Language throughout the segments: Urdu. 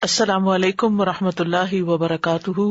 السلام علیکم ورحمۃ اللہ وبرکاتہ،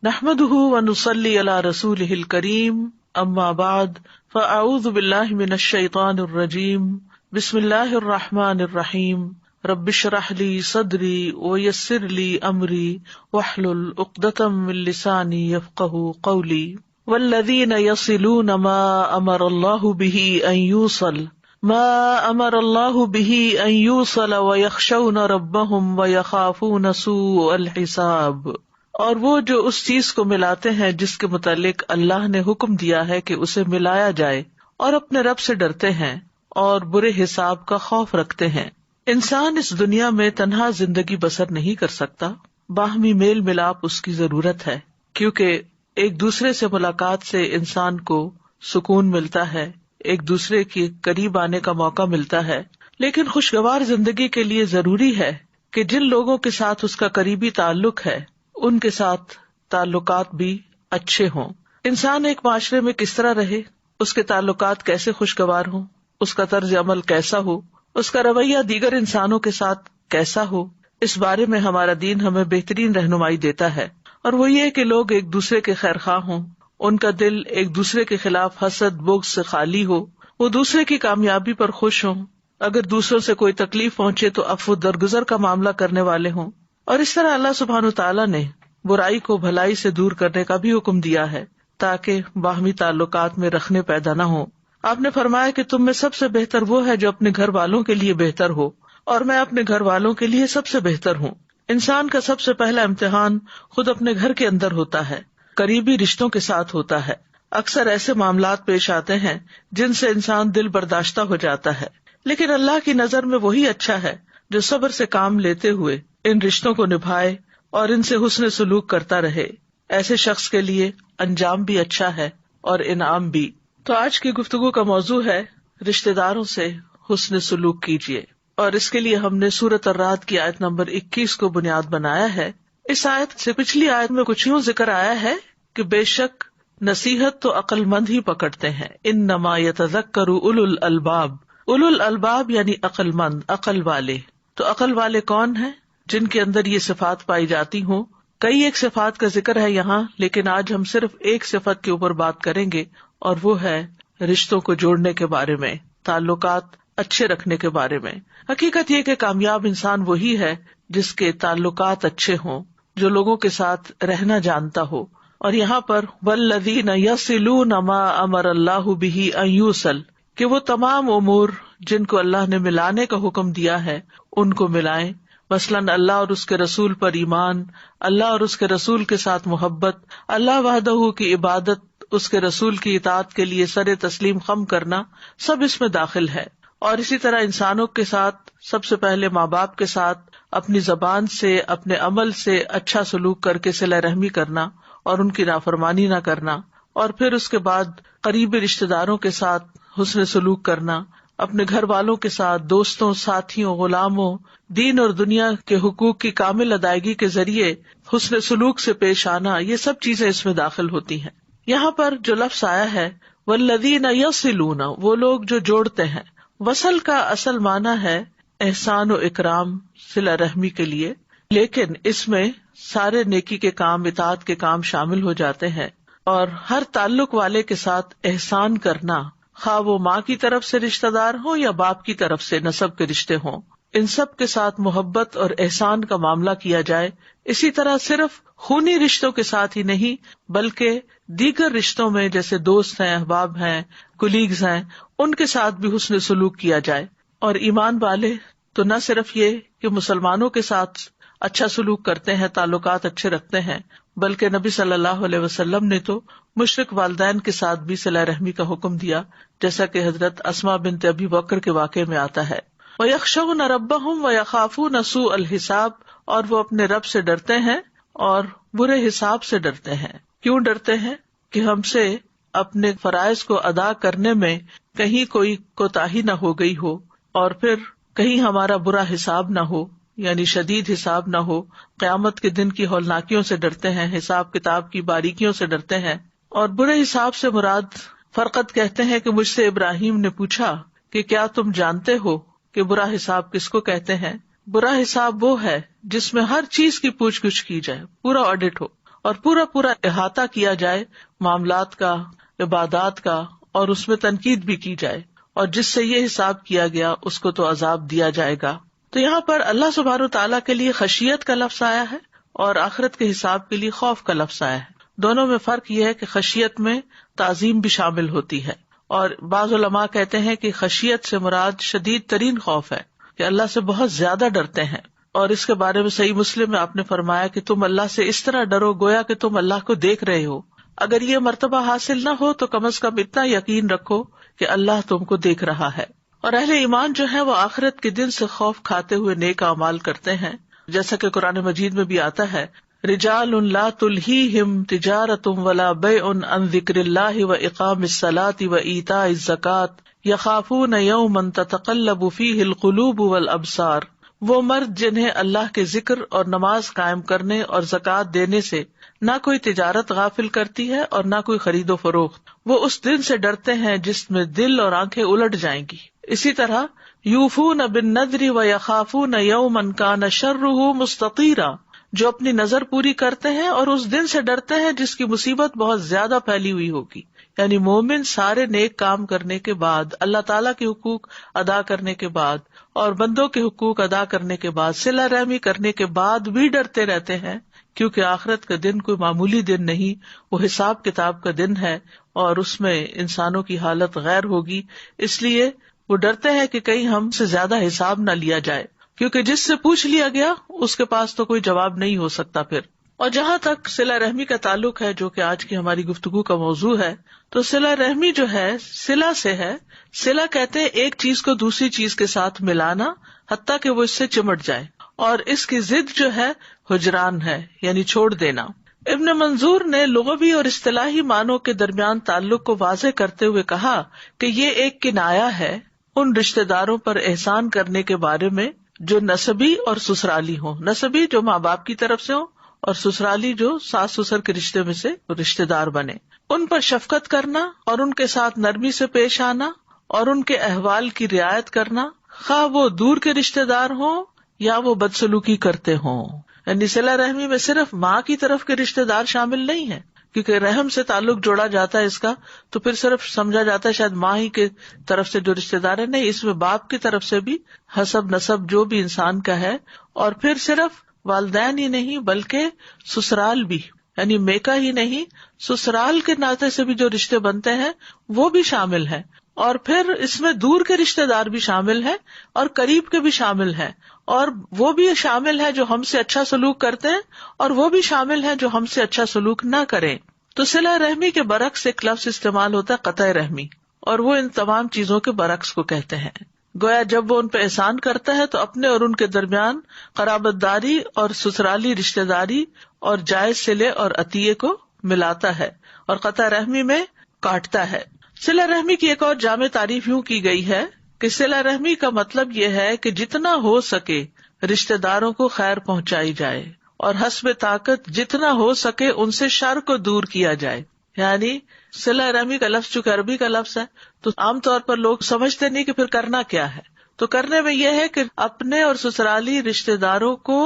نحمده ونصلی علی رسولہ الکریم، اما بعد فاعوذ باللہ من الشیطان الرجیم، بسم اللہ الرحمن الرحیم، رب اشرح لی صدری ویسر لی امری واحلل عقدۃ من لسانی یفقہوا قولی، والذین یصلون ما امر اللہ بہ ان یوصل ان یوصل ویخشون ربهم ویخافون سوء الحساب، اور وہ جو اس چیز کو ملاتے ہیں جس کے متعلق اللہ نے حکم دیا ہے کہ اسے ملایا جائے، اور اپنے رب سے ڈرتے ہیں اور برے حساب کا خوف رکھتے ہیں۔ انسان اس دنیا میں تنہا زندگی بسر نہیں کر سکتا، باہمی میل ملاپ اس کی ضرورت ہے، کیونکہ ایک دوسرے سے ملاقات سے انسان کو سکون ملتا ہے، ایک دوسرے کے قریب آنے کا موقع ملتا ہے۔ لیکن خوشگوار زندگی کے لیے ضروری ہے کہ جن لوگوں کے ساتھ اس کا قریبی تعلق ہے ان کے ساتھ تعلقات بھی اچھے ہوں۔ انسان ایک معاشرے میں کس طرح رہے، اس کے تعلقات کیسے خوشگوار ہوں، اس کا طرز عمل کیسا ہو، اس کا رویہ دیگر انسانوں کے ساتھ کیسا ہو، اس بارے میں ہمارا دین ہمیں بہترین رہنمائی دیتا ہے، اور وہ یہ کہ لوگ ایک دوسرے کے خیر خواہ ہوں، ان کا دل ایک دوسرے کے خلاف حسد بغض سے خالی ہو، وہ دوسرے کی کامیابی پر خوش ہوں، اگر دوسروں سے کوئی تکلیف پہنچے تو عفو درگزر کا معاملہ کرنے والے ہوں۔ اور اس طرح اللہ سبحانہ تعالیٰ نے برائی کو بھلائی سے دور کرنے کا بھی حکم دیا ہے تاکہ باہمی تعلقات میں رخنے پیدا نہ ہوں۔ آپ نے فرمایا کہ تم میں سب سے بہتر وہ ہے جو اپنے گھر والوں کے لیے بہتر ہو، اور میں اپنے گھر والوں کے لیے سب سے بہتر ہوں۔ انسان کا سب سے پہلا امتحان خود اپنے گھر کے اندر ہوتا ہے، قریبی رشتوں کے ساتھ ہوتا ہے۔ اکثر ایسے معاملات پیش آتے ہیں جن سے انسان دل برداشتہ ہو جاتا ہے، لیکن اللہ کی نظر میں وہی اچھا ہے جو صبر سے کام لیتے ہوئے ان رشتوں کو نبھائے اور ان سے حسن سلوک کرتا رہے۔ ایسے شخص کے لیے انجام بھی اچھا ہے اور انعام بھی۔ تو آج کی گفتگو کا موضوع ہے رشتہ داروں سے حسن سلوک کیجیے، اور اس کے لیے ہم نے سورۃ الرعد کی آیت نمبر 21 کو بنیاد بنایا ہے۔ اس آیت سے پچھلی آیت میں کچھ یوں ذکر آیا ہے کہ بے شک نصیحت تو عقل مند ہی پکڑتے ہیں، انما یتذکر اولو الالباب، اولو الالباب یعنی عقل مند، عقل والے۔ تو عقل والے کون ہیں؟ جن کے اندر یہ صفات پائی جاتی ہوں۔ کئی ایک صفات کا ذکر ہے یہاں، لیکن آج ہم صرف ایک صفت کے اوپر بات کریں گے، اور وہ ہے رشتوں کو جوڑنے کے بارے میں، تعلقات اچھے رکھنے کے بارے میں۔ حقیقت یہ کہ کامیاب انسان وہی ہے جس کے تعلقات اچھے ہوں، جو لوگوں کے ساتھ رہنا جانتا ہو۔ اور یہاں پر والذین یصلون ما امر اللہ بہ ان یوصل، کہ وہ تمام امور جن کو اللہ نے ملانے کا حکم دیا ہے ان کو ملائیں، مثلاً اللہ اور اس کے رسول پر ایمان، اللہ اور اس کے رسول کے ساتھ محبت، اللہ وحدہ کی عبادت، اس کے رسول کی اطاعت کے لیے سر تسلیم خم کرنا، سب اس میں داخل ہے۔ اور اسی طرح انسانوں کے ساتھ سب سے پہلے ماں باپ کے ساتھ اپنی زبان سے اپنے عمل سے اچھا سلوک کر کے صلہ رحمی کرنا اور ان کی نافرمانی نہ کرنا، اور پھر اس کے بعد قریبی رشتہ داروں کے ساتھ حسن سلوک کرنا، اپنے گھر والوں کے ساتھ، دوستوں، ساتھیوں، غلاموں، دین اور دنیا کے حقوق کی کامل ادائیگی کے ذریعے حسن سلوک سے پیش آنا، یہ سب چیزیں اس میں داخل ہوتی ہیں۔ یہاں پر جو لفظ آیا ہے والذین یصلون، وہ لوگ جو جوڑتے ہیں۔ وصل کا اصل معنی ہے احسان و اکرام، صلہ رحمی کے لیے، لیکن اس میں سارے نیکی کے کام، اطاعت کے کام شامل ہو جاتے ہیں، اور ہر تعلق والے کے ساتھ احسان کرنا، خواہ وہ ماں کی طرف سے رشتہ دار ہوں یا باپ کی طرف سے نسب کے رشتے ہوں، ان سب کے ساتھ محبت اور احسان کا معاملہ کیا جائے۔ اسی طرح صرف خونی رشتوں کے ساتھ ہی نہیں بلکہ دیگر رشتوں میں جیسے دوست ہیں، احباب ہیں، کولیگز ہیں، ان کے ساتھ بھی حسن سلوک کیا جائے۔ اور ایمان والے تو نہ صرف یہ کہ مسلمانوں کے ساتھ اچھا سلوک کرتے ہیں، تعلقات اچھے رکھتے ہیں، بلکہ نبی صلی اللہ علیہ وسلم نے تو مشرک والدین کے ساتھ بھی صلہ رحمی کا حکم دیا، جیسا کہ حضرت اسماء بنت ابی بکر کے واقعے میں آتا ہے۔ وَيَخْشَوْنَ رَبَّهُمْ وَيَخَافُونَ سُوءَ الْحِسَابِ، اور وہ اپنے رب سے ڈرتے ہیں اور برے حساب سے ڈرتے ہیں۔ کیوں ڈرتے ہیں؟ کہ ہم سے اپنے فرائض کو ادا کرنے میں کہیں کوئی کوتاہی نہ ہو گئی ہو، اور پھر کہیں ہمارا برا حساب نہ ہو، یعنی شدید حساب نہ ہو۔ قیامت کے دن کی ہولناکیوں سے ڈرتے ہیں، حساب کتاب کی باریکیوں سے ڈرتے ہیں۔ اور برے حساب سے مراد فرقت کہتے ہیں کہ مجھ سے ابراہیم نے پوچھا کہ کیا تم جانتے ہو کہ برا حساب کس کو کہتے ہیں؟ برا حساب وہ ہے جس میں ہر چیز کی پوچھ گچھ کی جائے، پورا آڈٹ ہو اور پورا احاطہ کیا جائے معاملات کا، عبادات کا، اور اس میں تنقید بھی کی جائے، اور جس سے یہ حساب کیا گیا اس کو تو عذاب دیا جائے گا۔ تو یہاں پر اللہ سبحانہ وتعالیٰ کے لیے خشیت کا لفظ آیا ہے اور آخرت کے حساب کے لیے خوف کا لفظ آیا ہے۔ دونوں میں فرق یہ ہے کہ خشیت میں تعظیم بھی شامل ہوتی ہے، اور بعض علماء کہتے ہیں کہ خشیت سے مراد شدید ترین خوف ہے، کہ اللہ سے بہت زیادہ ڈرتے ہیں۔ اور اس کے بارے میں صحیح مسلم میں آپ نے فرمایا کہ تم اللہ سے اس طرح ڈرو گویا کہ تم اللہ کو دیکھ رہے ہو۔ اگر یہ مرتبہ حاصل نہ ہو تو کم از کم اتنا یقین رکھو کہ اللہ تم کو دیکھ رہا ہے۔ اور اہل ایمان جو ہے وہ آخرت کے دن سے خوف کھاتے ہوئے نیک اعمال کرتے ہیں، جیسا کہ قرآن مجید میں بھی آتا ہے، رجال لا تلہیہم تجارۃ ولا بیع عن ذکر اللہ واقام الصلاۃ وایتاء الزکاۃ یخافون یوما تتقلب فیہ القلوب والابصار، وہ مرد جنہیں اللہ کے ذکر اور نماز قائم کرنے اور زکوٰۃ دینے سے نہ کوئی تجارت غافل کرتی ہے اور نہ کوئی خرید و فروخت، وہ اس دن سے ڈرتے ہیں جس میں دل اور آنکھیں الٹ جائیں گی۔ اسی طرح یوفون بالنذر ویخافون یوما کان شرہ مستطیرا، جو اپنی نظر پوری کرتے ہیں اور اس دن سے ڈرتے ہیں جس کی مصیبت بہت زیادہ پھیلی ہوئی ہوگی۔ یعنی مومن سارے نیک کام کرنے کے بعد، اللہ تعالیٰ کے حقوق ادا کرنے کے بعد اور بندوں کے حقوق ادا کرنے کے بعد، صلہ رحمی کرنے کے بعد بھی ڈرتے رہتے ہیں، کیونکہ آخرت کا دن کوئی معمولی دن نہیں، وہ حساب کتاب کا دن ہے اور اس میں انسانوں کی حالت غیر ہوگی۔ اس لیے وہ ڈرتے ہیں کہ کہیں ہم سے زیادہ حساب نہ لیا جائے، کیونکہ جس سے پوچھ لیا گیا اس کے پاس تو کوئی جواب نہیں ہو سکتا پھر۔ اور جہاں تک صلہ رحمی کا تعلق ہے، جو کہ آج کی ہماری گفتگو کا موضوع ہے، تو صلہ رحمی جو ہے صلہ سے ہے۔ صلہ کہتے ہیں ایک چیز کو دوسری چیز کے ساتھ ملانا حتیٰ کہ وہ اس سے چمٹ جائے، اور اس کی ضد جو ہے ہجران ہے، یعنی چھوڑ دینا۔ ابن منظور نے لغوی اور اصطلاحی معنوں کے درمیان تعلق کو واضح کرتے ہوئے کہا کہ یہ ایک کنایہ ہے ان رشتہ داروں پر احسان کرنے کے بارے میں جو نسبی اور سسرالی ہوں، نسبی جو ماں باپ کی طرف سے ہوں اور سسرالی جو ساس سسر کے رشتے میں سے رشتہ دار بنے، ان پر شفقت کرنا اور ان کے ساتھ نرمی سے پیش آنا اور ان کے احوال کی رعایت کرنا، خواہ وہ دور کے رشتہ دار ہوں یا وہ بدسلوکی کرتے ہوں۔ یعنی صلہ رحمی میں صرف ماں کی طرف کے رشتہ دار شامل نہیں ہیں، کیونکہ رحم سے تعلق جوڑا جاتا ہے اس کا، تو پھر صرف سمجھا جاتا ہے شاید ماں ہی کے طرف سے جو رشتہ دار ہے، نہیں، اس میں باپ کی طرف سے بھی حسب نسب جو بھی انسان کا ہے، اور پھر صرف والدین ہی نہیں بلکہ سسرال بھی، یعنی میکا ہی نہیں، سسرال کے ناطے سے بھی جو رشتے بنتے ہیں وہ بھی شامل ہیں، اور پھر اس میں دور کے رشتے دار بھی شامل ہیں اور قریب کے بھی شامل ہیں، اور وہ بھی شامل ہے جو ہم سے اچھا سلوک کرتے ہیں اور وہ بھی شامل ہے جو ہم سے اچھا سلوک نہ کریں۔ تو صلہ رحمی کے برعکس ایک لفظ استعمال ہوتا ہے قطع رحمی، اور وہ ان تمام چیزوں کے برعکس کو کہتے ہیں۔ گویا جب وہ ان پہ احسان کرتا ہے تو اپنے اور ان کے درمیان قرابت داری اور سسرالی رشتہ داری اور جائز صلے اور عطیے کو ملاتا ہے، اور قطع رحمی میں کاٹتا ہے۔ صلہ رحمی کی ایک اور جامع تعریف یوں کی گئی ہے کہ صلہ رحمی کا مطلب یہ ہے کہ جتنا ہو سکے رشتہ داروں کو خیر پہنچائی جائے، اور حسب طاقت جتنا ہو سکے ان سے شر کو دور کیا جائے۔ یعنی صلہ رحمی کا لفظ چونکہ عربی کا لفظ ہے تو عام طور پر لوگ سمجھتے نہیں کہ پھر کرنا کیا ہے، تو کرنے میں یہ ہے کہ اپنے اور سسرالی رشتہ داروں کو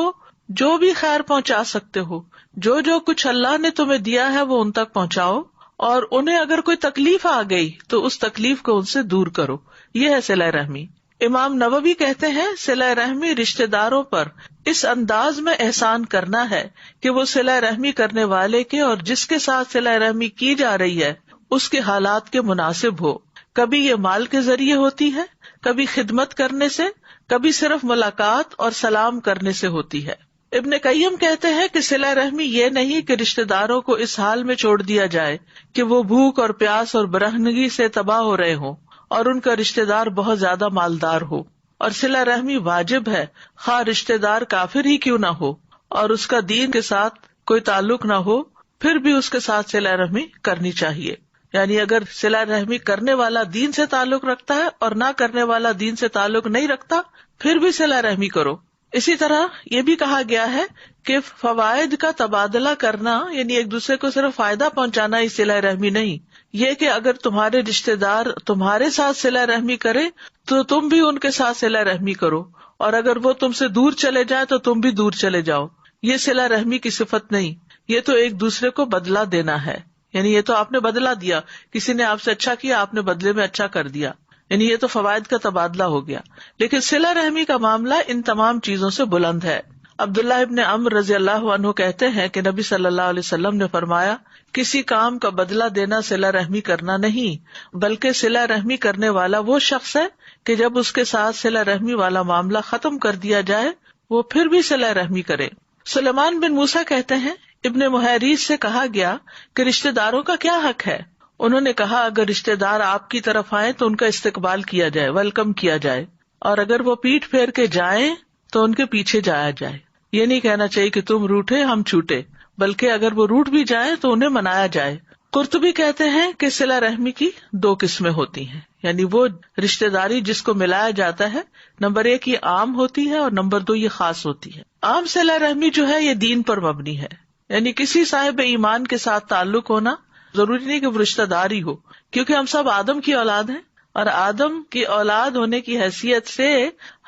جو بھی خیر پہنچا سکتے ہو، جو کچھ اللہ نے تمہیں دیا ہے وہ ان تک پہنچاؤ، اور انہیں اگر کوئی تکلیف آ گئی تو اس تکلیف کو ان سے دور کرو۔ یہ ہے صلہ رحمی۔ امام نووی کہتے ہیں صلہ رحمی رشتہ داروں پر اس انداز میں احسان کرنا ہے کہ وہ صلہ رحمی کرنے والے کے اور جس کے ساتھ صلہ رحمی کی جا رہی ہے اس کے حالات کے مناسب ہو۔ کبھی یہ مال کے ذریعے ہوتی ہے، کبھی خدمت کرنے سے، کبھی صرف ملاقات اور سلام کرنے سے ہوتی ہے۔ ابن قیم کہتے ہیں کہ صلہ رحمی یہ نہیں کہ رشتہ داروں کو اس حال میں چھوڑ دیا جائے کہ وہ بھوک اور پیاس اور برہنگی سے تباہ ہو رہے ہوں اور ان کا رشتہ دار بہت زیادہ مالدار ہو، اور صلہ رحمی واجب ہے خواہ رشتہ دار کافر ہی کیوں نہ ہو اور اس کا دین کے ساتھ کوئی تعلق نہ ہو، پھر بھی اس کے ساتھ صلہ رحمی کرنی چاہیے۔ یعنی اگر صلہ رحمی کرنے والا دین سے تعلق رکھتا ہے اور نہ کرنے والا دین سے تعلق نہیں رکھتا پھر بھی صلہ رحمی کرو۔ اسی طرح یہ بھی کہا گیا ہے کہ فوائد کا تبادلہ کرنا، یعنی ایک دوسرے کو صرف فائدہ پہنچانا ہی صلہ رحمی نہیں، یہ کہ اگر تمہارے رشتہ دار تمہارے ساتھ صلہ رحمی کرے تو تم بھی ان کے ساتھ صلہ رحمی کرو، اور اگر وہ تم سے دور چلے جائے تو تم بھی دور چلے جاؤ. یہ صلہ رحمی کی صفت نہیں، یہ تو ایک دوسرے کو بدلہ دینا ہے. یعنی یہ تو آپ نے بدلہ دیا، کسی نے آپ سے اچھا کیا، آپ نے بدلے میں اچھا کر دیا، یعنی یہ تو فوائد کا تبادلہ ہو گیا. لیکن صلہ رحمی کا معاملہ ان تمام چیزوں سے بلند ہے. عبداللہ ابن عمرو رضی اللہ عنہ کہتے ہیں کہ نبی صلی اللہ علیہ وسلم نے فرمایا، کسی کام کا بدلہ دینا صلہ رحمی کرنا نہیں، بلکہ صلہ رحمی کرنے والا وہ شخص ہے کہ جب اس کے ساتھ صلہ رحمی والا معاملہ ختم کر دیا جائے وہ پھر بھی صلہ رحمی کرے. سلیمان بن موسیٰ کہتے ہیں، ابن محیریز سے کہا گیا کہ رشتہ داروں کا کیا حق ہے؟ انہوں نے کہا، اگر رشتہ دار آپ کی طرف آئیں تو ان کا استقبال کیا جائے، ویلکم کیا جائے، اور اگر وہ پیٹھ پھیر کے جائیں تو ان کے پیچھے جایا جائے. یہ نہیں کہنا چاہیے کہ تم روٹھے ہم چھوٹے، بلکہ اگر وہ روٹ بھی جائیں تو انہیں منایا جائے. قرطبی کہتے ہیں کہ صلہ رحمی کی 2 قسمیں ہوتی ہیں، یعنی وہ رشتہ داری جس کو ملایا جاتا ہے، نمبر 1 یہ عام ہوتی ہے اور نمبر 2 یہ خاص ہوتی ہے. عام صلہ رحمی جو ہے یہ دین پر مبنی ہے، یعنی کسی صاحب ایمان کے ساتھ تعلق ہونا، ضروری نہیں کہ وہ رشتہ دار ہی ہو، کیونکہ ہم سب آدم کی اولاد ہیں، اور آدم کی اولاد ہونے کی حیثیت سے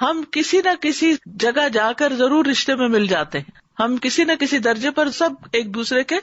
ہم کسی نہ کسی جگہ جا کر ضرور رشتے میں مل جاتے ہیں. ہم کسی نہ کسی درجے پر سب ایک دوسرے کے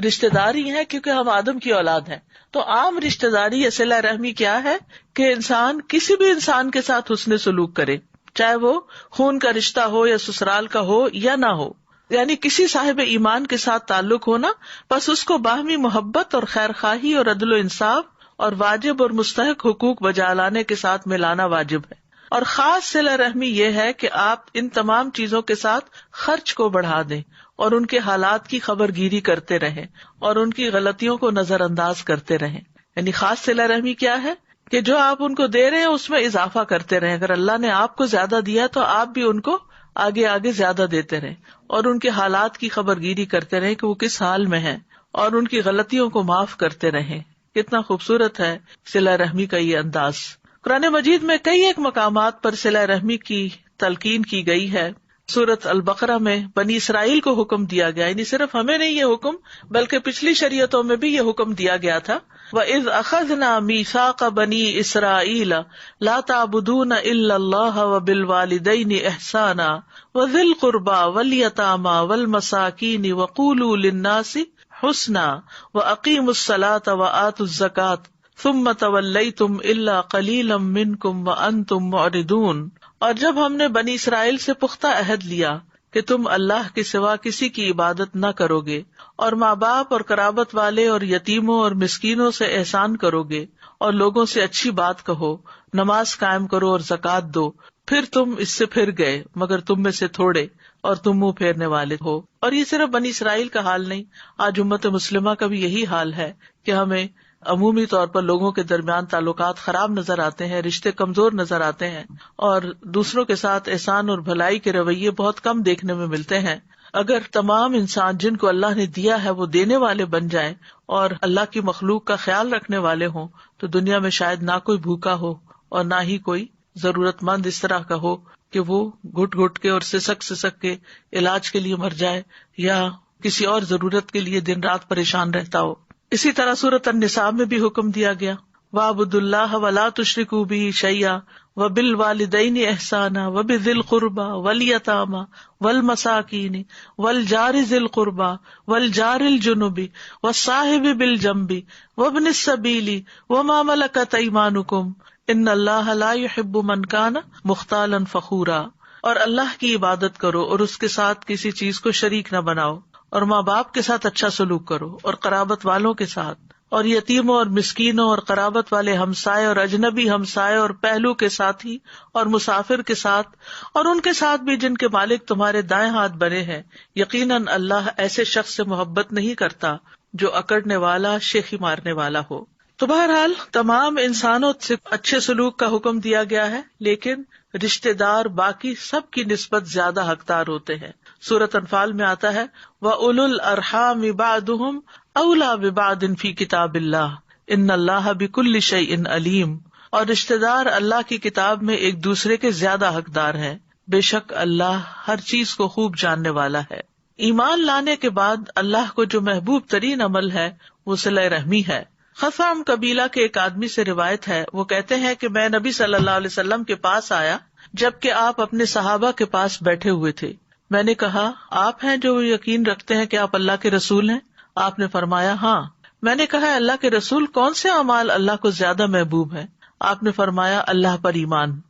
رشتے دار ہی ہیں، کیونکہ ہم آدم کی اولاد ہیں. تو عام رشتے داری یا صلہ رحمی کیا ہے کہ انسان کسی بھی انسان کے ساتھ حسن سلوک کرے، چاہے وہ خون کا رشتہ ہو یا سسرال کا ہو یا نہ ہو. یعنی کسی صاحب ایمان کے ساتھ تعلق ہونا، بس اس کو باہمی محبت اور خیر خواہی اور عدل و انصاف اور واجب اور مستحق حقوق بجا لانے کے ساتھ ملانا واجب ہے. اور خاص صلہ رحمی یہ ہے کہ آپ ان تمام چیزوں کے ساتھ خرچ کو بڑھا دیں اور ان کے حالات کی خبر گیری کرتے رہیں اور ان کی غلطیوں کو نظر انداز کرتے رہیں. یعنی خاص صلہ رحمی کیا ہے کہ جو آپ ان کو دے رہے ہیں اس میں اضافہ کرتے رہیں. اگر اللہ نے آپ کو زیادہ دیا تو آپ بھی ان کو آگے آگے زیادہ دیتے رہیں اور ان کے حالات کی خبر گیری کرتے رہیں کہ وہ کس حال میں ہیں، اور ان کی غلطیوں کو معاف کرتے رہیں. کتنا خوبصورت ہے صلہ رحمی کا یہ انداز. قرآن مجید میں کئی ایک مقامات پر صلہ رحمی کی تلقین کی گئی ہے. سورۃ البقرہ میں بنی اسرائیل کو حکم دیا گیا، یعنی صرف ہمیں نہیں یہ حکم بلکہ پچھلی شریعتوں میں بھی یہ حکم دیا گیا تھا. وَإِذْ أَخَذْنَا مِيثَاقَ بَنِي إِسْرَائِيلَ لَا تَعْبُدُونَ إِلَّا اللَّهَ وَبِالْوَالِدَيْنِ إِحْسَانًا وَذِي الْقُرْبَى وَالْيَتَامَى وَالْمَسَاكِينِ وَقُولُوا لِلنَّاسِ حُسْنًا وَأَقِيمُوا الصَّلَاةَ وَآتُوا الزَّكَاةَ ثُمَّ تَوَلَّيْتُمْ إِلَّا قَلِيلًا مِّنكُمْ وَأَنتُم مُّعْرِضُونَ. اور جب ہم نے بنی اسرائیل سے پختہ عہد لیا کہ تم اللہ کے سوا کسی کی عبادت نہ کرو گے، اور ماں باپ اور قرابت والے اور یتیموں اور مسکینوں سے احسان کرو گے، اور لوگوں سے اچھی بات کہو، نماز قائم کرو اور زکوٰۃ دو، پھر تم اس سے پھر گئے مگر تم میں سے تھوڑے، اور تم منہ پھیرنے والے ہو. اور یہ صرف بنی اسرائیل کا حال نہیں، آج امت مسلمہ کا بھی یہی حال ہے کہ ہمیں عمومی طور پر لوگوں کے درمیان تعلقات خراب نظر آتے ہیں، رشتے کمزور نظر آتے ہیں، اور دوسروں کے ساتھ احسان اور بھلائی کے رویے بہت کم دیکھنے میں ملتے ہیں. اگر تمام انسان جن کو اللہ نے دیا ہے وہ دینے والے بن جائیں اور اللہ کی مخلوق کا خیال رکھنے والے ہوں تو دنیا میں شاید نہ کوئی بھوکا ہو اور نہ ہی کوئی ضرورت مند اس طرح کا ہو کہ وہ گھٹ گھٹ کے اور سسک کے علاج کے لیے مر جائے یا کسی اور ضرورت کے لیے دن رات پریشان رہتا ہو. اسی طرح سورۃ النساء میں بھی حکم دیا گیا، وَاعْبُدُوا اللَّهَ وَلَا تُشْرِكُوا بِهِ شَيْئًا وَبِالْوَالِدَيْنِ إِحْسَانًا وَبِذِي الْقُرْبَى وَالْيَتَامَى وَالْمَسَاكِينِ وَالْجَارِ ذِي الْقُرْبَى وَالْجَارِ الْجُنُبِ وَالصَّاحِبِ بِالْجَنبِ وَابْنِ السَّبِيلِ وَمَا مَلَكَتْ أَيْمَانُكُمْ إِنَّ اللَّهَ لَا يُحِبُّ مَنْ كَانَ مُخْتَالًا فَخُورًا. اور اللہ کی عبادت کرو اور اس کے ساتھ کسی چیز کو شریک نہ بناؤ، اور ماں باپ کے ساتھ اچھا سلوک کرو، اور قرابت والوں کے ساتھ، اور یتیموں اور مسکینوں اور قرابت والے ہمسائے اور اجنبی ہمسائے اور پہلو کے ساتھی اور مسافر کے ساتھ، اور ان کے ساتھ بھی جن کے مالک تمہارے دائیں ہاتھ بنے ہیں. یقیناً اللہ ایسے شخص سے محبت نہیں کرتا جو اکڑنے والا، شیخی مارنے والا ہو. تو بہرحال تمام انسانوں سے اچھے سلوک کا حکم دیا گیا ہے، لیکن رشتے دار باقی سب کی نسبت زیادہ حقدار ہوتے ہیں. سورۃ انفال میں آتا ہے وَأُولُو الْأَرْحَامِ بَعْضُهُمْ أَوْلَىٰ بِبَعْضٍ فِي كِتَابِ اللَّهِ إِنَّ اللَّهَ بِكُلِّ شَيْءٍ عَلِيمٌ. اور رشتے دار اللہ کی کتاب میں ایک دوسرے کے زیادہ حقدار ہیں، بے شک اللہ ہر چیز کو خوب جاننے والا ہے. ایمان لانے کے بعد اللہ کو جو محبوب ترین عمل ہے وہ صلہ رحمی ہے. خثعم قبیلہ کے ایک آدمی سے روایت ہے، وہ کہتے ہیں کہ میں نبی صلی اللہ علیہ وسلم کے پاس آیا جبکہ آپ اپنے صحابہ کے پاس بیٹھے ہوئے تھے. میں نے کہا آپ ہیں جو یقین رکھتے ہیں کہ آپ اللہ کے رسول ہیں؟ آپ نے فرمایا ہاں. میں نے کہا اللہ کے رسول کون سے اعمال اللہ کو زیادہ محبوب ہیں؟ آپ نے فرمایا اللہ پر ایمان.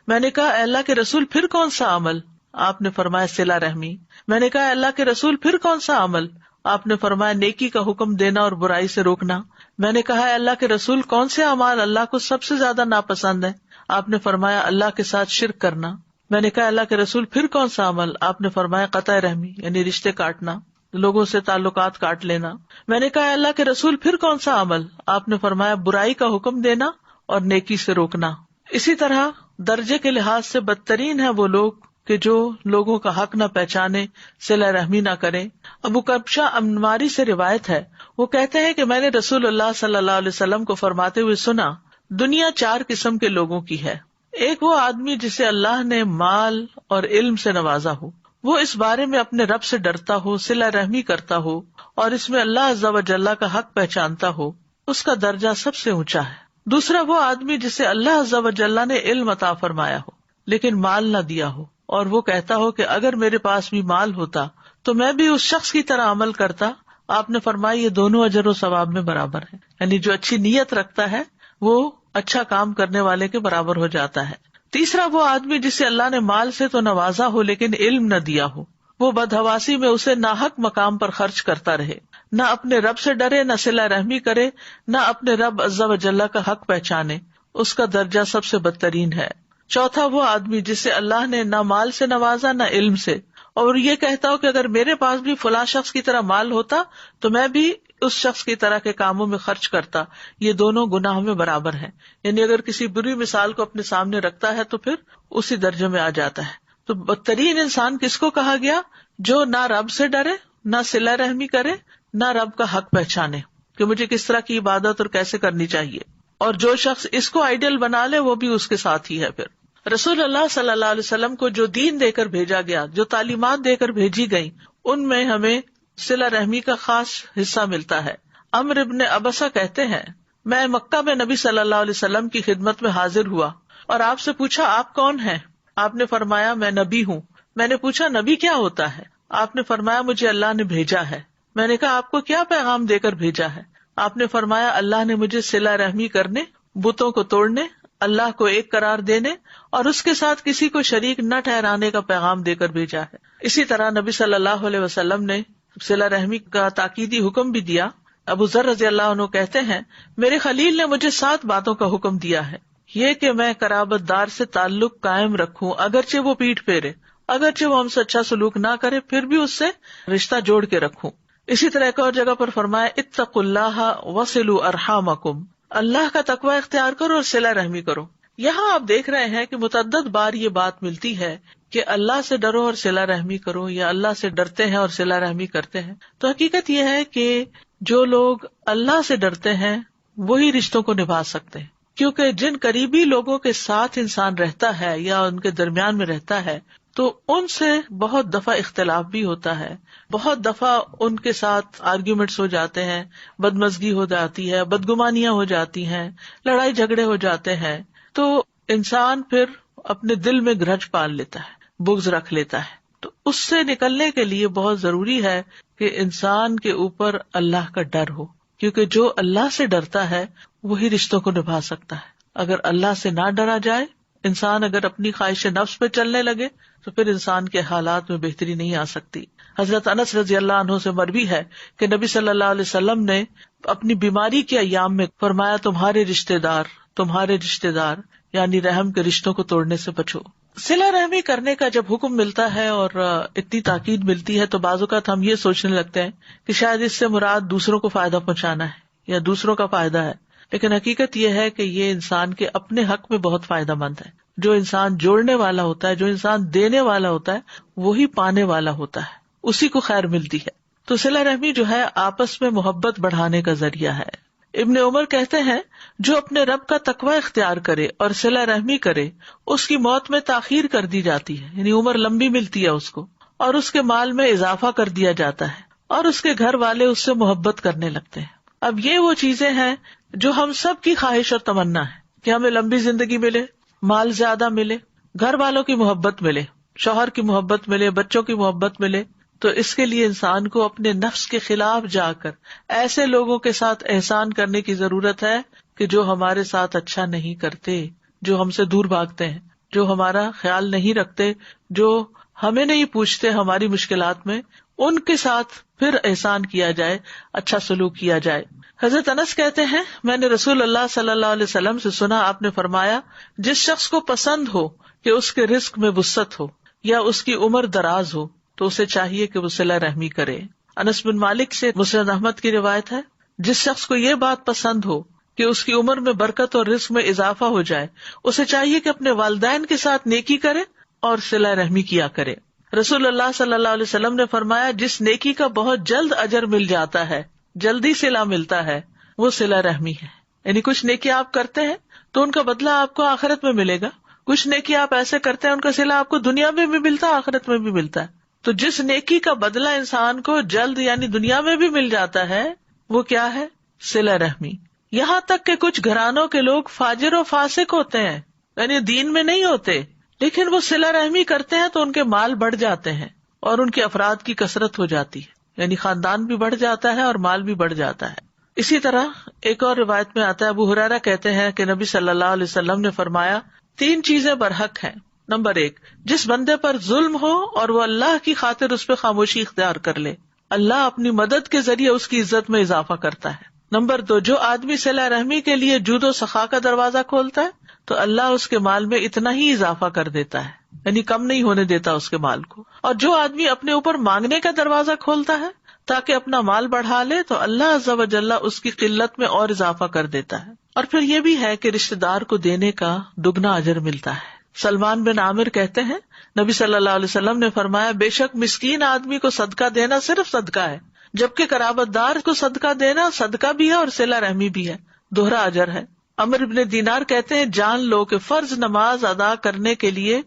میں نے کہا اللہ کے رسول پھر کون سا عمل؟ آپ نے فرمایا صلہ رحمی. میں نے کہا اللہ کے رسول پھر کون سا عمل؟ آپ نے فرمایا نیکی کا حکم دینا اور برائی سے روکنا. میں نے کہا اللہ کے رسول کون سے اعمال اللہ کو سب سے زیادہ ناپسند ہے؟ آپ نے فرمایا اللہ کے ساتھ شرک کرنا. میں نے کہا اللہ کے رسول پھر کون سا عمل؟ آپ نے فرمایا قطع رحمی یعنی رشتے کاٹنا، لوگوں سے تعلقات کاٹ لینا. میں نے کہا اللہ کے رسول پھر کون سا عمل؟ آپ نے فرمایا برائی کا حکم دینا اور نیکی سے روکنا. اسی طرح درجے کے لحاظ سے بدترین ہے وہ لوگ کہ جو لوگوں کا حق نہ پہچانے، صلہ رحمی نہ کریں. ابو کبشہ انماری سے روایت ہے، وہ کہتے ہیں کہ میں نے رسول اللہ صلی اللہ علیہ وسلم کو فرماتے ہوئے سنا، دنیا 4 قسم کے لوگوں کی ہے. ایک وہ آدمی جسے اللہ نے مال اور علم سے نوازا ہو، وہ اس بارے میں اپنے رب سے ڈرتا ہو، صلہ رحمی کرتا ہو اور اس میں اللہ عز و جل کا حق پہچانتا ہو، اس کا درجہ سب سے اونچا ہے. دوسرا وہ آدمی جسے اللہ عز و جل نے علم عطا فرمایا ہو لیکن مال نہ دیا ہو، اور وہ کہتا ہو کہ اگر میرے پاس بھی مال ہوتا تو میں بھی اس شخص کی طرح عمل کرتا. آپ نے فرمایا یہ دونوں اجر و ثواب میں برابر ہیں، یعنی جو اچھی نیت رکھتا ہے وہ اچھا کام کرنے والے کے برابر ہو جاتا ہے. تیسرا وہ آدمی جسے اللہ نے مال سے تو نوازا ہو لیکن علم نہ دیا ہو، وہ بدحواسی میں اسے ناحق مقام پر خرچ کرتا رہے، نہ اپنے رب سے ڈرے، نہ صلہ رحمی کرے، نہ اپنے رب عز و جل کا حق پہچانے، اس کا درجہ سب سے بدترین ہے. چوتھا وہ آدمی جسے اللہ نے نہ مال سے نوازا نہ علم سے، اور یہ کہتا ہو کہ اگر میرے پاس بھی فلاں شخص کی طرح مال ہوتا تو میں بھی اس شخص کی طرح کے کاموں میں خرچ کرتا. یہ دونوں گناہ میں برابر ہیں، یعنی اگر کسی بری مثال کو اپنے سامنے رکھتا ہے تو پھر اسی درجے میں آ جاتا ہے. تو بدترین انسان کس کو کہا گیا؟ جو نہ رب سے ڈرے، نہ صلہ رحمی کرے، نہ رب کا حق پہچانے کہ مجھے کس طرح کی عبادت اور کیسے کرنی چاہیے. اور جو شخص اس کو آئیڈیل بنا لے وہ بھی اس کے ساتھ ہی ہے. پھر رسول اللہ صلی اللہ علیہ وسلم کو جو دین دے کر بھیجا گیا، جو تعلیمات دے کر بھیجی گئی، ان میں ہمیں صلہ رحمی کا خاص حصہ ملتا ہے. عمرو ابن ابسہ کہتے ہیں، میں مکہ میں نبی صلی اللہ علیہ وسلم کی خدمت میں حاضر ہوا اور آپ سے پوچھا آپ کون ہیں؟ آپ نے فرمایا میں نبی ہوں. میں نے پوچھا نبی کیا ہوتا ہے؟ آپ نے فرمایا مجھے اللہ نے بھیجا ہے. میں نے کہا آپ کو کیا پیغام دے کر بھیجا ہے؟ آپ نے فرمایا اللہ نے مجھے صلہ رحمی کرنے، بتوں کو توڑنے، اللہ کو ایک قرار دینے اور اس کے ساتھ کسی کو شریک نہ ٹھہرانے کا پیغام دے کر بھیجا ہے. اسی طرح نبی صلی اللہ علیہ وسلم نے صلہ رحمی کا تاکیدی حکم بھی دیا. ابو ذر رضی اللہ عنہ کہتے ہیں، میرے خلیل نے مجھے 7 باتوں کا حکم دیا ہے. یہ کہ میں قرابت دار سے تعلق قائم رکھوں اگرچہ وہ پیٹھ پھیرے، اگرچہ وہ ہم سے اچھا سلوک نہ کرے پھر بھی اس سے رشتہ جوڑ کے رکھوں. اسی طرح ایک اور جگہ پر فرمایا اتقوا اللہ وصلوا ارحامکم، اللہ کا تقوی اختیار کرو اور صلہ رحمی کرو. یہاں آپ دیکھ رہے ہیں کہ متعدد بار یہ بات ملتی ہے کہ اللہ سے ڈرو اور صلہ رحمی کرو، یا اللہ سے ڈرتے ہیں اور صلہ رحمی کرتے ہیں. تو حقیقت یہ ہے کہ جو لوگ اللہ سے ڈرتے ہیں وہی رشتوں کو نبھا سکتے ہیں، کیونکہ جن قریبی لوگوں کے ساتھ انسان رہتا ہے یا ان کے درمیان میں رہتا ہے تو ان سے بہت دفعہ اختلاف بھی ہوتا ہے، بہت دفعہ ان کے ساتھ آرگیومنٹس ہو جاتے ہیں، بدمزگی ہو جاتی ہے، بدگمانیاں ہو جاتی ہیں، لڑائی جھگڑے ہو جاتے ہیں. تو انسان پھر اپنے دل میں گرج پال لیتا ہے، بغض رکھ لیتا ہے. تو اس سے نکلنے کے لیے بہت ضروری ہے کہ انسان کے اوپر اللہ کا ڈر ہو، کیونکہ جو اللہ سے ڈرتا ہے وہی رشتوں کو نبھا سکتا ہے. اگر اللہ سے نہ ڈرا جائے، انسان اگر اپنی خواہش نفس پہ چلنے لگے تو پھر انسان کے حالات میں بہتری نہیں آ سکتی. حضرت انس رضی اللہ عنہ سے مروی ہے کہ نبی صلی اللہ علیہ وسلم نے اپنی بیماری کے ایام میں فرمایا تمہارے رشتے دار یعنی رحم کے رشتوں کو توڑنے سے بچو. صلہ رحمی کرنے کا جب حکم ملتا ہے اور اتنی تاکید ملتی ہے تو بعض اوقات ہم یہ سوچنے لگتے ہیں کہ شاید اس سے مراد دوسروں کو فائدہ پہنچانا ہے یا دوسروں کا فائدہ ہے، لیکن حقیقت یہ ہے کہ یہ انسان کے اپنے حق میں بہت فائدہ مند ہے. جو انسان جوڑنے والا ہوتا ہے، جو انسان دینے والا ہوتا ہے، وہی پانے والا ہوتا ہے، اسی کو خیر ملتی ہے. تو صلہ رحمی جو ہے آپس میں محبت بڑھانے کا ذریعہ ہے. ابن عمر کہتے ہیں جو اپنے رب کا تقوی اختیار کرے اور صلہ رحمی کرے اس کی موت میں تاخیر کر دی جاتی ہے، یعنی عمر لمبی ملتی ہے اس کو، اور اس کے مال میں اضافہ کر دیا جاتا ہے اور اس کے گھر والے اس سے محبت کرنے لگتے ہیں. اب یہ وہ چیزیں ہیں جو ہم سب کی خواہش اور تمنا ہے کہ ہمیں لمبی زندگی ملے، مال زیادہ ملے، گھر والوں کی محبت ملے، شوہر کی محبت ملے، بچوں کی محبت ملے، تو اس کے لیے انسان کو اپنے نفس کے خلاف جا کر ایسے لوگوں کے ساتھ احسان کرنے کی ضرورت ہے کہ جو ہمارے ساتھ اچھا نہیں کرتے، جو ہم سے دور بھاگتے ہیں، جو ہمارا خیال نہیں رکھتے، جو ہمیں نہیں پوچھتے ہماری مشکلات میں، ان کے ساتھ پھر احسان کیا جائے، اچھا سلوک کیا جائے۔ حضرت انس کہتے ہیں میں نے رسول اللہ صلی اللہ علیہ وسلم سے سنا، آپ نے فرمایا جس شخص کو پسند ہو کہ اس کے رزق میں وسعت ہو یا اس کی عمر دراز ہو تو اسے چاہیے کہ وہ صلہ رحمی کرے۔ انس بن مالک سے مسند احمد کی روایت ہے، جس شخص کو یہ بات پسند ہو کہ اس کی عمر میں برکت اور رزق میں اضافہ ہو جائے، اسے چاہیے کہ اپنے والدین کے ساتھ نیکی کرے اور صلہ رحمی کیا کرے۔ رسول اللہ صلی اللہ علیہ وسلم نے فرمایا جس نیکی کا بہت جلد اجر مل جاتا ہے، جلدی صلہ ملتا ہے، وہ صلہ رحمی ہے۔ یعنی کچھ نیکی آپ کرتے ہیں تو ان کا بدلہ آپ کو آخرت میں ملے گا، کچھ نیکی آپ ایسے کرتے ہیں ان کا صلہ آپ کو دنیا میں بھی ملتا ہے، آخرت میں بھی ملتا ہے۔ تو جس نیکی کا بدلہ انسان کو جلد یعنی دنیا میں بھی مل جاتا ہے وہ کیا ہے؟ صلہ رحمی۔ یہاں تک کہ کچھ گھرانوں کے لوگ فاجر و فاسق ہوتے ہیں، یعنی دین میں نہیں ہوتے، لیکن وہ صلہ رحمی کرتے ہیں تو ان کے مال بڑھ جاتے ہیں اور ان کے افراد کی کثرت ہو جاتی ہے، یعنی خاندان بھی بڑھ جاتا ہے اور مال بھی بڑھ جاتا ہے۔ اسی طرح ایک اور روایت میں آتا ہے، ابو ہریرہ کہتے ہیں کہ نبی صلی اللہ علیہ وسلم نے فرمایا 3 چیزیں برحق ہیں۔ نمبر 1، جس بندے پر ظلم ہو اور وہ اللہ کی خاطر اس پہ خاموشی اختیار کر لے، اللہ اپنی مدد کے ذریعے اس کی عزت میں اضافہ کرتا ہے۔ نمبر 2، جو آدمی صلہ رحمی کے لیے جود و سخا کا دروازہ کھولتا ہے تو اللہ اس کے مال میں اتنا ہی اضافہ کر دیتا ہے، یعنی کم نہیں ہونے دیتا اس کے مال کو۔ اور جو آدمی اپنے اوپر مانگنے کا دروازہ کھولتا ہے تاکہ اپنا مال بڑھا لے تو اللہ عز و جل اس کی قلت میں اور اضافہ کر دیتا ہے۔ اور پھر یہ بھی ہے کہ رشتہ دار کو دینے کا دگنا اجر ملتا ہے۔ سلمان بن عامر کہتے ہیں نبی صلی اللہ علیہ وسلم نے فرمایا بے شک مسکین آدمی کو صدقہ دینا صرف صدقہ ہے، جبکہ قرابت دار کو صدقہ دینا صدقہ بھی ہے اور صلہ رحمی بھی ہے، دوہرا اجر ہے۔ عمر بن دینار کہتے ہیں جان لو کہ فرض نماز ادا کرنے کے لیے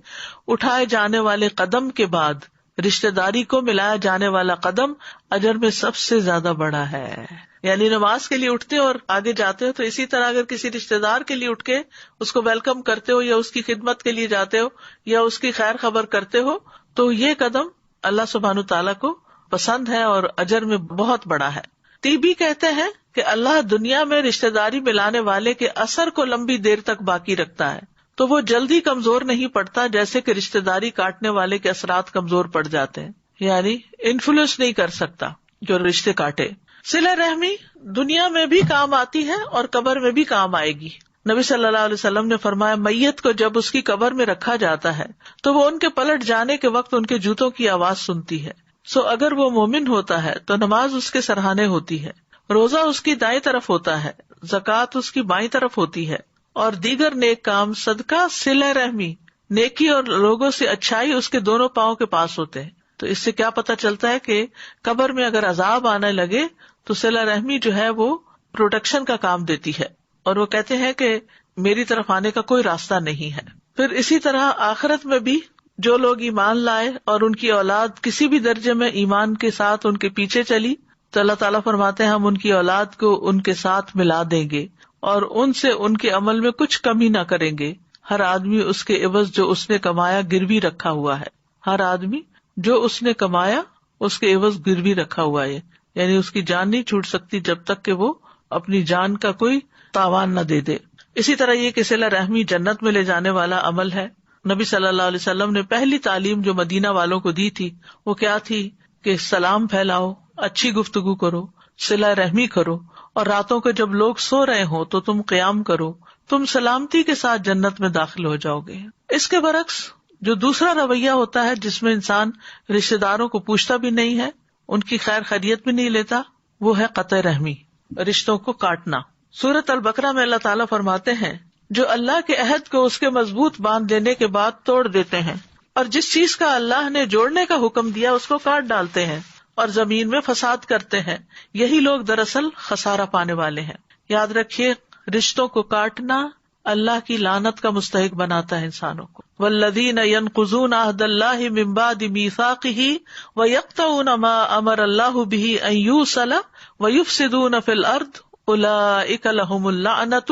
اٹھائے جانے والے قدم کے بعد رشتہ داری کو ملایا جانے والا قدم اجر میں سب سے زیادہ بڑا ہے۔ یعنی نماز کے لیے اٹھتے اور آگے جاتے ہو تو اسی طرح اگر کسی رشتہ دار کے لیے اٹھ کے اس کو ویلکم کرتے ہو یا اس کی خدمت کے لیے جاتے ہو یا اس کی خیر خبر کرتے ہو تو یہ قدم اللہ سبحانہ تعالیٰ کو پسند ہے اور اجر میں بہت بڑا ہے۔ طیبی کہتے ہیں کہ اللہ دنیا میں رشتہ داری ملانے والے کے اثر کو لمبی دیر تک باقی رکھتا ہے تو وہ جلدی کمزور نہیں پڑتا جیسے کہ رشتہ داری کاٹنے والے کے اثرات کمزور پڑ جاتے ہیں، یعنی انفلوئنس نہیں کر سکتا جو رشتے کاٹے۔ صلہ رحمی دنیا میں بھی کام آتی ہے اور قبر میں بھی کام آئے گی۔ نبی صلی اللہ علیہ وسلم نے فرمایا میت کو جب اس کی قبر میں رکھا جاتا ہے تو وہ ان کے پلٹ جانے کے وقت ان کے جوتوں کی آواز سنتی ہے، سو اگر وہ مومن ہوتا ہے تو نماز اس کے سرہانے ہوتی ہے، روزہ اس کی دائیں طرف ہوتا ہے، زکوٰۃ اس کی بائیں طرف ہوتی ہے، اور دیگر نیک کام صدقہ صلہ رحمی نیکی اور لوگوں سے اچھائی اس کے دونوں پاؤں کے پاس ہوتے ہیں۔ تو اس سے کیا پتہ چلتا ہے کہ قبر میں اگر عذاب آنے لگے تو صلہ رحمی جو ہے وہ پروٹیکشن کا کام دیتی ہے، اور وہ کہتے ہیں کہ میری طرف آنے کا کوئی راستہ نہیں ہے۔ پھر اسی طرح آخرت میں بھی جو لوگ ایمان لائے اور ان کی اولاد کسی بھی درجے میں ایمان کے ساتھ ان کے پیچھے چلی تو اللہ تعالیٰ فرماتے ہیں ہم ان کی اولاد کو ان کے ساتھ ملا دیں گے اور ان سے ان کے عمل میں کچھ کمی نہ کریں گے۔ ہر آدمی اس کے عوض جو اس نے کمایا گروی رکھا ہوا ہے، ہر آدمی جو اس نے کمایا اس کے عوض گروی رکھا ہوا ہے، یعنی اس کی جان نہیں چھوٹ سکتی جب تک کہ وہ اپنی جان کا کوئی تاوان نہ دے دے۔ اسی طرح یہ کہ صلہ رحمی جنت میں لے جانے والا عمل ہے۔ نبی صلی اللہ علیہ وسلم نے پہلی تعلیم جو مدینہ والوں کو دی تھی وہ کیا تھی کہ سلام پھیلاؤ، اچھی گفتگو کرو، صلہ رحمی کرو، اور راتوں کو جب لوگ سو رہے ہوں تو تم قیام کرو، تم سلامتی کے ساتھ جنت میں داخل ہو جاؤ گے۔ اس کے برعکس جو دوسرا رویہ ہوتا ہے جس میں انسان رشتہ داروں کو پوچھتا بھی نہیں ہے، ان کی خیر خیریت بھی نہیں لیتا، وہ ہے قطع رحمی، رشتوں کو کاٹنا۔ سورۃ البقرہ میں اللہ تعالیٰ فرماتے ہیں جو اللہ کے عہد کو اس کے مضبوط باندھ دینے کے بعد توڑ دیتے ہیں اور جس چیز کا اللہ نے جوڑنے کا حکم دیا اس کو کاٹ ڈالتے ہیں اور زمین میں فساد کرتے ہیں، یہی لوگ دراصل خسارہ پانے والے ہیں۔ یاد رکھیے رشتوں کو کاٹنا اللہ کی لعنت کا مستحق بناتا ہے انسانوں کو۔ والذین ینقضون عہد اللہ من بعد میثاقہ ویقطعون ما امر اللہ بہ ان یوصل ویفسدون فی الارض اولئک لہم اللعنۃ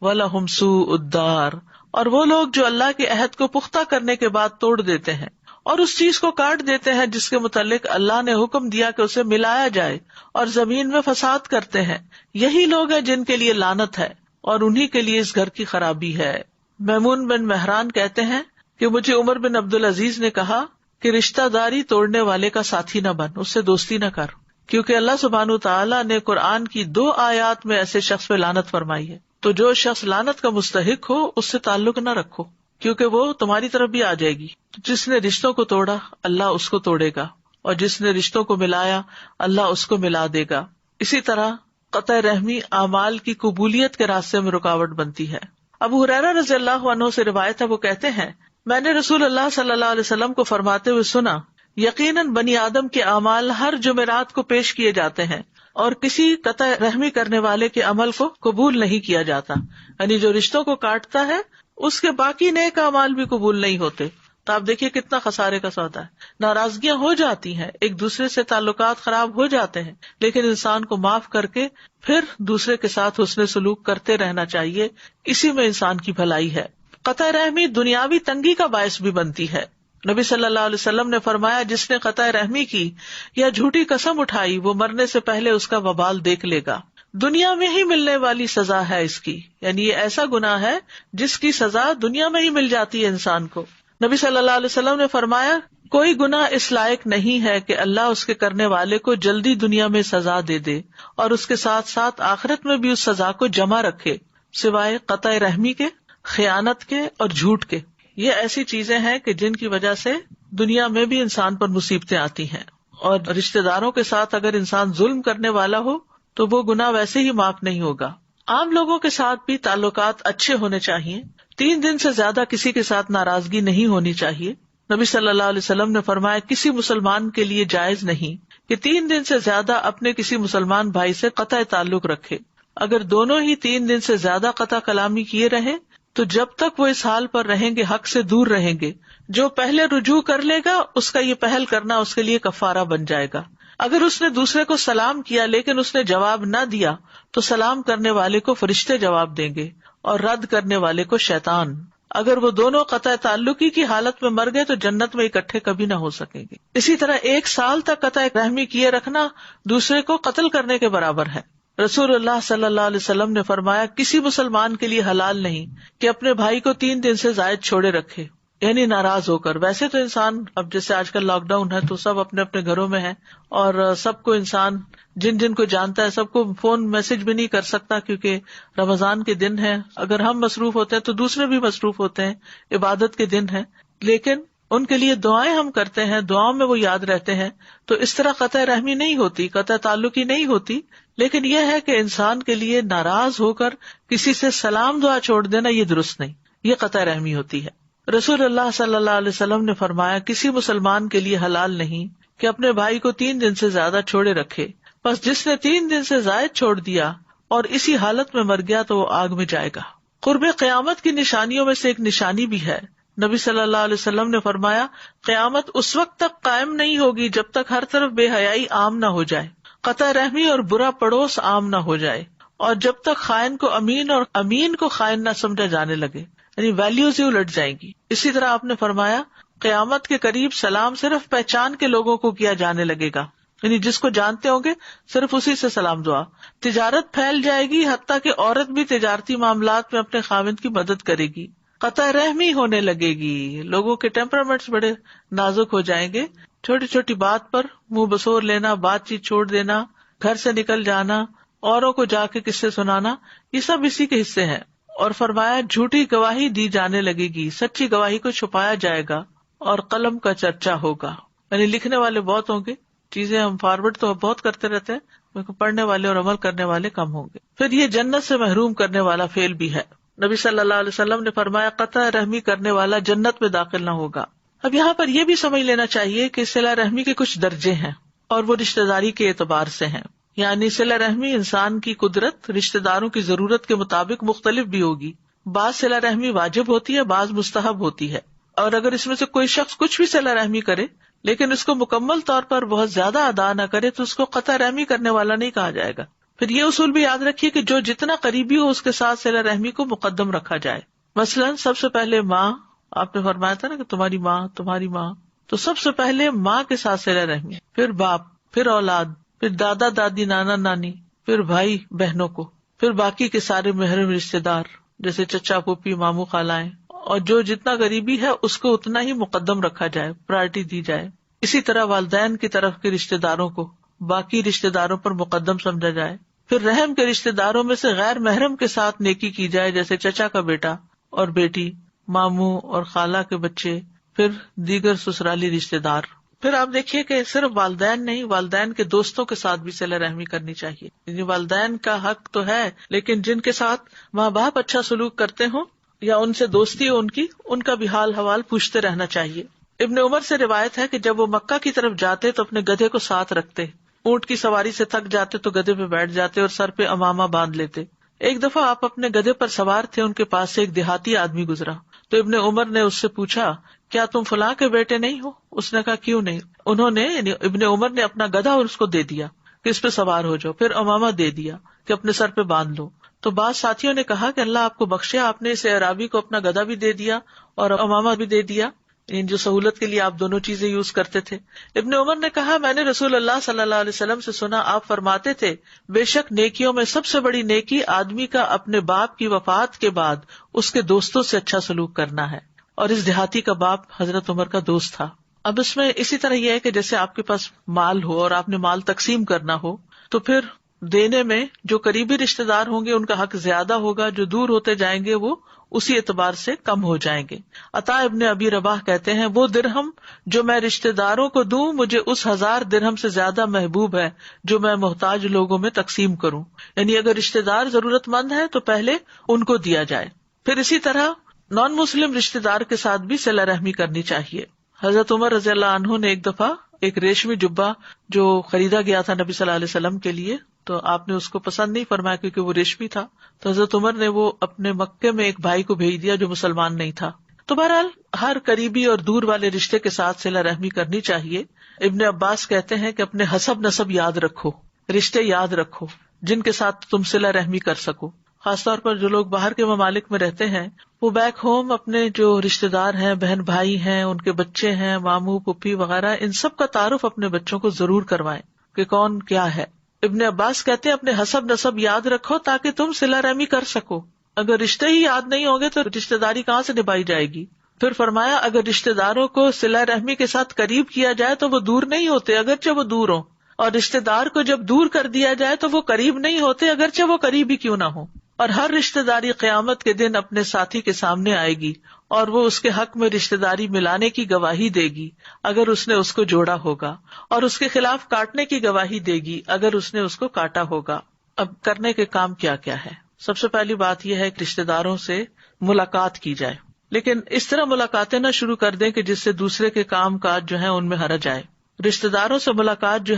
ولہم سوء الدار اور وہ لوگ جو اللہ کے عہد کو پختہ کرنے کے بعد توڑ دیتے ہیں اور اس چیز کو کاٹ دیتے ہیں جس کے متعلق اللہ نے حکم دیا کہ اسے ملایا جائے، اور زمین میں فساد کرتے ہیں، یہی لوگ ہیں جن کے لیے لعنت ہے اور انہی کے لیے اس گھر کی خرابی ہے۔ میمون بن مہران کہتے ہیں کہ مجھے عمر بن عبدالعزیز نے کہا کہ رشتہ داری توڑنے والے کا ساتھی نہ بن، اس سے دوستی نہ کر، کیونکہ اللہ سبحانہ تعالیٰ نے قرآن کی 2 آیات میں ایسے شخص پہ لعنت فرمائی ہے، تو جو شخص لعنت کا مستحق ہو اس سے تعلق نہ رکھو، کیونکہ وہ تمہاری طرف بھی آ جائے گی۔ جس نے رشتوں کو توڑا اللہ اس کو توڑے گا، اور جس نے رشتوں کو ملایا اللہ اس کو ملا دے گا۔ اسی طرح قطع رحمی اعمال کی قبولیت کے راستے میں رکاوٹ بنتی ہے۔ ابو ہریرہ رضی اللہ عنہ سے روایت ہے، وہ کہتے ہیں میں نے رسول اللہ صلی اللہ علیہ وسلم کو فرماتے ہوئے سنا، یقیناً بنی آدم کے اعمال ہر جمعرات کو پیش کیے جاتے ہیں اور کسی قطع رحمی کرنے والے کے عمل کو قبول نہیں کیا جاتا، یعنی جو رشتوں کو کاٹتا ہے اس کے باقی نیک اعمال بھی قبول نہیں ہوتے۔ تو آپ دیکھیے کتنا خسارے کا سودا ہے۔ ناراضگیاں ہو جاتی ہیں، ایک دوسرے سے تعلقات خراب ہو جاتے ہیں، لیکن انسان کو معاف کر کے پھر دوسرے کے ساتھ حسن سلوک کرتے رہنا چاہیے، اسی میں انسان کی بھلائی ہے۔ قطع رحمی دنیاوی تنگی کا باعث بھی بنتی ہے۔ نبی صلی اللہ علیہ وسلم نے فرمایا جس نے قطع رحمی کی یا جھوٹی قسم اٹھائی وہ مرنے سے پہلے اس کا وبال دیکھ لے گا، دنیا میں ہی ملنے والی سزا ہے اس کی، یعنی یہ ایسا گناہ ہے جس کی سزا دنیا میں ہی مل جاتی ہے انسان کو۔ نبی صلی اللہ علیہ وسلم نے فرمایا کوئی گناہ اس لائق نہیں ہے کہ اللہ اس کے کرنے والے کو جلدی دنیا میں سزا دے دے اور اس کے ساتھ ساتھ آخرت میں بھی اس سزا کو جمع رکھے، سوائے قطع رحمی کے، خیانت کے اور جھوٹ کے۔ یہ ایسی چیزیں ہیں کہ جن کی وجہ سے دنیا میں بھی انسان پر مصیبتیں آتی ہیں، اور رشتہ داروں کے ساتھ اگر انسان ظلم کرنے والا ہو تو وہ گناہ ویسے ہی معاف نہیں ہوگا۔ عام لوگوں کے ساتھ بھی تعلقات اچھے ہونے چاہیے، 3 دن سے زیادہ کسی کے ساتھ ناراضگی نہیں ہونی چاہیے۔ نبی صلی اللہ علیہ وسلم نے فرمایا کسی مسلمان کے لیے جائز نہیں کہ 3 دن سے زیادہ اپنے کسی مسلمان بھائی سے قطع تعلق رکھے۔ اگر دونوں ہی 3 دن سے زیادہ قطع کلامی کیے رہیں تو جب تک وہ اس حال پر رہیں گے حق سے دور رہیں گے۔ جو پہلے رجوع کر لے گا اس کا یہ پہل کرنا اس کے لیے کفارہ بن جائے گا۔ اگر اس نے دوسرے کو سلام کیا لیکن اس نے جواب نہ دیا تو سلام کرنے والے کو فرشتے جواب دیں گے اور رد کرنے والے کو شیطان۔ اگر وہ دونوں قطع تعلقی کی حالت میں مر گئے تو جنت میں اکٹھے کبھی نہ ہو سکیں گے۔ اسی طرح 1 سال تک قطع رحمی کیے رکھنا دوسرے کو قتل کرنے کے برابر ہے۔ رسول اللہ صلی اللہ علیہ وسلم نے فرمایا کسی مسلمان کے لیے حلال نہیں کہ اپنے بھائی کو 3 دن سے زائد چھوڑے رکھے، یعنی ناراض ہو کر۔ ویسے تو انسان اب جیسے آج کل لاک ڈاؤن ہے تو سب اپنے اپنے گھروں میں ہیں، اور سب کو انسان جن جن کو جانتا ہے سب کو فون میسج بھی نہیں کر سکتا کیونکہ رمضان کے دن ہے۔ اگر ہم مصروف ہوتے ہیں تو دوسرے بھی مصروف ہوتے ہیں، عبادت کے دن ہے، لیکن ان کے لیے دعائیں ہم کرتے ہیں، دعاؤں میں وہ یاد رہتے ہیں۔ تو اس طرح قطع رحمی نہیں ہوتی، قطع تعلقی نہیں ہوتی، لیکن یہ ہے کہ انسان کے لیے ناراض ہو کر کسی سے سلام دعا چھوڑ دینا یہ درست نہیں، یہ قطع رحمی ہوتی ہے۔ رسول اللہ صلی اللہ علیہ وسلم نے فرمایا کسی مسلمان کے لیے حلال نہیں کہ اپنے بھائی کو 3 دن سے زیادہ چھوڑے رکھے، بس جس نے 3 دن سے زائد چھوڑ دیا اور اسی حالت میں مر گیا تو وہ آگ میں جائے گا۔ قرب قیامت کی نشانیوں میں سے ایک نشانی بھی ہے۔ نبی صلی اللہ علیہ وسلم نے فرمایا قیامت اس وقت تک قائم نہیں ہوگی جب تک ہر طرف بے حیائی عام نہ ہو جائے، قطع رحمی اور برا پڑوس عام نہ ہو جائے، اور جب تک خائن کو امین اور امین کو خائن نہ سمجھا جانے لگے، یعنی ویلیوز ہی الٹ جائیں گی۔ اسی طرح آپ نے فرمایا قیامت کے قریب سلام صرف پہچان کے لوگوں کو کیا جانے لگے گا، یعنی جس کو جانتے ہوں گے صرف اسی سے سلام دعا۔ تجارت پھیل جائے گی، حتیٰ کہ عورت بھی تجارتی معاملات میں اپنے خاوند کی مدد کرے گی۔ قطع رحمی ہونے لگے گی، لوگوں کے ٹیمپرامنٹس بڑے نازک ہو جائیں گے، چھوٹی چھوٹی بات پر منہ بسور لینا، بات چیت چھوڑ دینا، گھر سے نکل جانا، اوروں کو جا کے قصے سنانا، یہ سب اسی کے حصے ہیں۔ اور فرمایا جھوٹی گواہی دی جانے لگے گی، سچی گواہی کو چھپایا جائے گا اور قلم کا چرچا ہوگا، یعنی لکھنے والے بہت ہوں گے، چیزیں ہم فارورڈ تو بہت کرتے رہتے ہیں، پڑھنے والے اور عمل کرنے والے کم ہوں گے۔ پھر یہ جنت سے محروم کرنے والا فعل بھی ہے۔ نبی صلی اللہ علیہ وسلم نے فرمایا قطع رحمی کرنے والا جنت میں داخل نہ ہوگا۔ اب یہاں پر یہ بھی سمجھ لینا چاہیے کہ صلہ رحمی کے کچھ درجے ہیں اور وہ رشتہ داری کے اعتبار سے ہیں، یعنی صلہ رحمی انسان کی قدرت رشتہ داروں کی ضرورت کے مطابق مختلف بھی ہوگی۔ بعض صلہ رحمی واجب ہوتی ہے، بعض مستحب ہوتی ہے، اور اگر اس میں سے کوئی شخص کچھ بھی صلہ رحمی کرے لیکن اس کو مکمل طور پر بہت زیادہ ادا نہ کرے تو اس کو قطع رحمی کرنے والا نہیں کہا جائے گا۔ پھر یہ اصول بھی یاد رکھیے کہ جو جتنا قریبی ہو اس کے ساتھ صلہ رحمی کو مقدم رکھا جائے۔ مثلاً سب سے پہلے ماں، آپ نے فرمایا تھا نا کہ تمہاری ماں، تو سب سے پہلے ماں کے ساتھ صلہ رحمی، پھر باپ، پھر اولاد، پھر دادا دادی نانا نانی، پھر بھائی بہنوں کو، پھر باقی کے سارے محرم رشتے دار جیسے چچا پھوپھی ماموں خالائیں، اور جو جتنا غریبی ہے اس کو اتنا ہی مقدم رکھا جائے، پرائرٹی دی جائے. اسی طرح والدین کی طرف کے رشتے داروں کو باقی رشتے داروں پر مقدم سمجھا جائے. پھر رحم کے رشتے داروں میں سے غیر محرم کے ساتھ نیکی کی جائے، جیسے چچا کا بیٹا اور بیٹی، ماموں اور خالہ کے بچے، پھر دیگر سسرالی رشتے دار. پھر آپ دیکھیے کہ صرف والدین نہیں، والدین کے دوستوں کے ساتھ بھی صلہ رحمی کرنی چاہیے. یعنی والدین کا حق تو ہے، لیکن جن کے ساتھ ماں باپ اچھا سلوک کرتے ہوں یا ان سے دوستی ہو ان کا بھی حال حوال پوچھتے رہنا چاہیے. ابن عمر سے روایت ہے کہ جب وہ مکہ کی طرف جاتے تو اپنے گدھے کو ساتھ رکھتے، اونٹ کی سواری سے تھک جاتے تو گدھے پہ بیٹھ جاتے اور سر پہ امامہ باندھ لیتے. ایک دفعہ آپ اپنے گدھے پر سوار تھے، ان کے پاس سے ایک دیہاتی آدمی گزرا تو ابن عمر نے اس سے پوچھا، کیا تم فلاں کے بیٹے نہیں ہو؟ اس نے کہا کیوں نہیں. انہوں نے یعنی ابن عمر نے اپنا گدھا اور اس کو دے دیا کہ اس پہ سوار ہو جاؤ، پھر امامہ دے دیا کہ اپنے سر پہ باندھ لو. تو بعض ساتھیوں نے کہا کہ اللہ آپ کو بخشے، آپ نے اس اعرابی کو اپنا گدھا بھی دے دیا اور امامہ بھی دے دیا، جو سہولت کے لیے آپ دونوں چیزیں یوز کرتے تھے. ابن عمر نے کہا، میں نے رسول اللہ صلی اللہ علیہ وسلم سے سنا، آپ فرماتے تھے بے شک نیکیوں میں سب سے بڑی نیکی آدمی کا اپنے باپ کی وفات کے بعد اس کے دوستوں سے اچھا سلوک کرنا ہے. اور اس دیہاتی کا باپ حضرت عمر کا دوست تھا. اب اس میں اسی طرح یہ ہے کہ جیسے آپ کے پاس مال ہو اور آپ نے مال تقسیم کرنا ہو تو پھر دینے میں جو قریبی رشتے دار ہوں گے ان کا حق زیادہ ہوگا، جو دور ہوتے جائیں گے وہ اسی اعتبار سے کم ہو جائیں گے. عطا ابن ابی رباح کہتے ہیں، وہ درہم جو میں رشتے داروں کو دوں مجھے اس 1000 درہم سے زیادہ محبوب ہے جو میں محتاج لوگوں میں تقسیم کروں. یعنی اگر رشتے دار ضرورت مند ہے تو پہلے ان کو دیا جائے. پھر اسی طرح نان مسلم رشتے دار کے ساتھ بھی صلہ رحمی کرنی چاہیے. حضرت عمر رضی اللہ عنہ نے ایک دفعہ ایک ریشمی جبہ جو خریدا گیا تھا نبی صلی اللہ علیہ وسلم کے لیے، تو آپ نے اس کو پسند نہیں فرمایا کیونکہ وہ ریشمی تھا، تو حضرت عمر نے وہ اپنے مکے میں ایک بھائی کو بھیج دیا جو مسلمان نہیں تھا. تو بہرحال ہر قریبی اور دور والے رشتے کے ساتھ صلہ رحمی کرنی چاہیے. ابن عباس کہتے ہیں کہ اپنے حسب نسب یاد رکھو، رشتے یاد رکھو جن کے ساتھ تم صلہ رحمی کر سکو. خاص طور پر جو لوگ باہر کے ممالک میں رہتے ہیں وہ بیک ہوم اپنے جو رشتے دار ہیں، بہن بھائی ہیں، ان کے بچے ہیں، ماموں پھوپھی وغیرہ، ان سب کا تعارف اپنے بچوں کو ضرور کروائیں کہ کون کیا ہے. ابن عباس کہتے ہیں اپنے حسب نسب یاد رکھو تاکہ تم صلہ رحمی کر سکو. اگر رشتے ہی یاد نہیں ہوں گے تو رشتے داری کہاں سے نبھائی جائے گی. پھر فرمایا اگر رشتے داروں کو صلہ رحمی کے ساتھ قریب کیا جائے تو وہ دور نہیں ہوتے اگرچہ وہ دور ہوں، اور رشتے دار کو جب دور کر دیا جائے تو وہ قریب نہیں ہوتے اگرچہ وہ قریب ہی کیوں نہ ہو. اور ہر رشتہ داری قیامت کے دن اپنے ساتھی کے سامنے آئے گی اور وہ اس کے حق میں رشتہ داری ملانے کی گواہی دے گی اگر اس نے اس کو جوڑا ہوگا، اور اس کے خلاف کاٹنے کی گواہی دے گی اگر اس نے اس کو کاٹا ہوگا. اب کرنے کے کام کیا کیا ہے؟ سب سے پہلی بات یہ ہے کہ رشتہ داروں سے ملاقات کی جائے، لیکن اس طرح ملاقاتیں نہ شروع کر دیں کہ جس سے دوسرے کے کام کاج جو ہیں ان میں حرج آئے. رشتہ داروں سے ملاقات جو